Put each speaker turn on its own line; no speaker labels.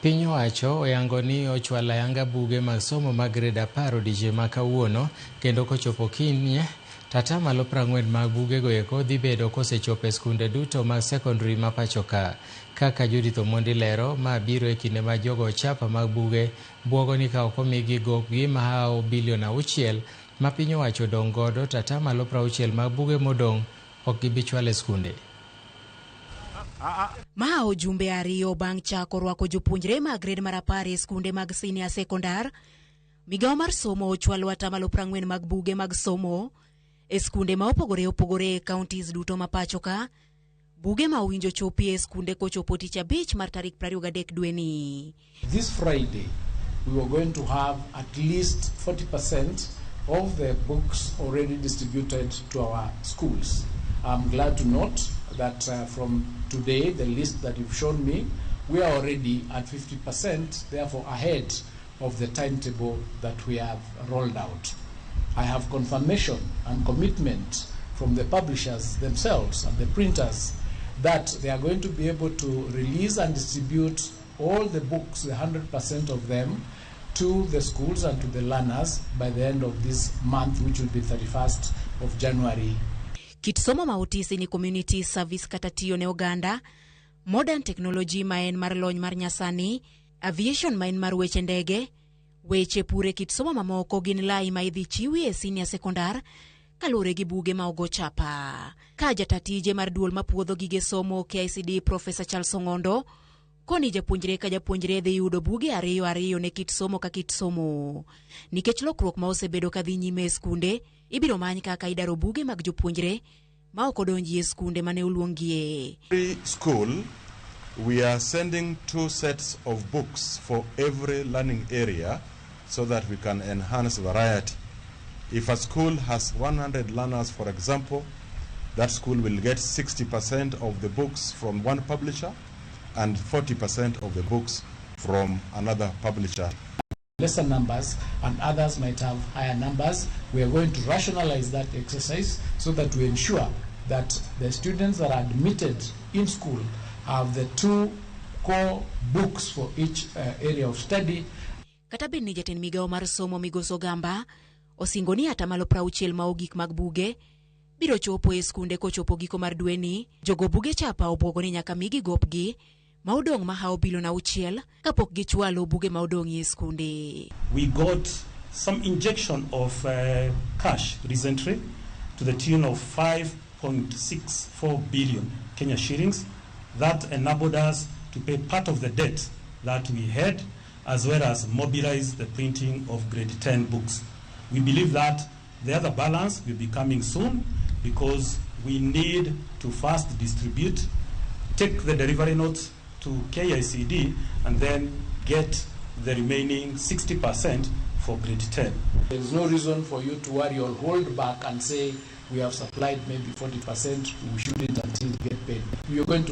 Piny owacho oyango ni ochwalo ayanga buge mag somo mag grade 10 odiechieng' ma kawuono, kendo kochopo kinyne tata malo 40 mag bugego eko dhi bedo kosechopo e skunde duto mag secondary ma pacho ka. Kaka Judith Omondi lero, ma biro e kinde ma jogo chapa mag buge buogo ni ka ok omigi gopgi ma hao bilion 6 ma piny owacho dong' godo, tata malo 60 mag buge modong' ok gibi chwal e skunde.
Ma ojumbe ariyo bang' chako rwako jopuonjre mag grade mar 10 e skunde mag senior sekondar. Migao mar somo ochwalo atamalo 40 mag buge mag somo e skunde ma opogore opogore e counties duto ma pacho ka. Buge ma owinjo chopi e skunde kochopo tich abich mar tarik 23 dwe ni.
This Friday we were going to have at least 40% of the books already distributed to our schools. I'm glad to note that from today, the list that you've shown me, we are already at 50%, therefore ahead of the timetable that we have rolled out. I have confirmation and commitment from the publishers themselves and the printers that they are going to be able to release and distribute all the books, the 100% of them, to the schools and to the learners by the end of this month, which will be 31st of January.
Kit somo ma otisi ni community service kata tiyo ne oganda, modern technology ma en mar lony mar nyasani, aviation ma en mar weche ndege, weche pure kit somo mamoko gin lai ma idhi chiwi e senior sekondar kalure gi buge ma ogo chapa. Ka jatatije mar duol ma puodho gige somo KICD Professor Charles Ongondo koni japuonjre ka japuonjre dhi yudo buge ariyo ne kit somo ka kit somo. Nikech lokruok ma osebedo ka dhi nyime e skunde, ibiro many kaka idaro buge mag jopuonjre ma ok odonji e skunde mane oluongie.
Every school, we are sending 2 sets of books for every learning area so that we can enhance variety. If a school has 100 learners, for example, that school will get 60% of the books from one publisher and 40% of the books from another publisher.
Lesser numbers and others might have higher numbers. We are going to rationalize that exercise so that we ensure that the students that are admitted in school have the 2 core books for each area of study.
Kata ben ni jatend migao mar somo Migoso Gamba osingo ni atamalo 60 ma ogik mag buge biro chopo e skunde kochopo giko mar dwe ni. Jogo buge chapa obwogo ni nyaka migi gopgi ma odong' ma hao bilion 6 kapok gichwalo buge ma odong' e skunde.
We got some injection of cash recently to the tune of 5.64 billion Kenya shillings. That enabled us to pay part of the debt that we had, as well as mobilize the printing of grade 10 books. We believe that the other balance will be coming soon because we need to first distribute, take the delivery notes to KICD, and then get the remaining 60% for grade 10.
There is no reason for you to worry or hold back and say we have supplied maybe 40%, we shouldn't until we get paid. We are going to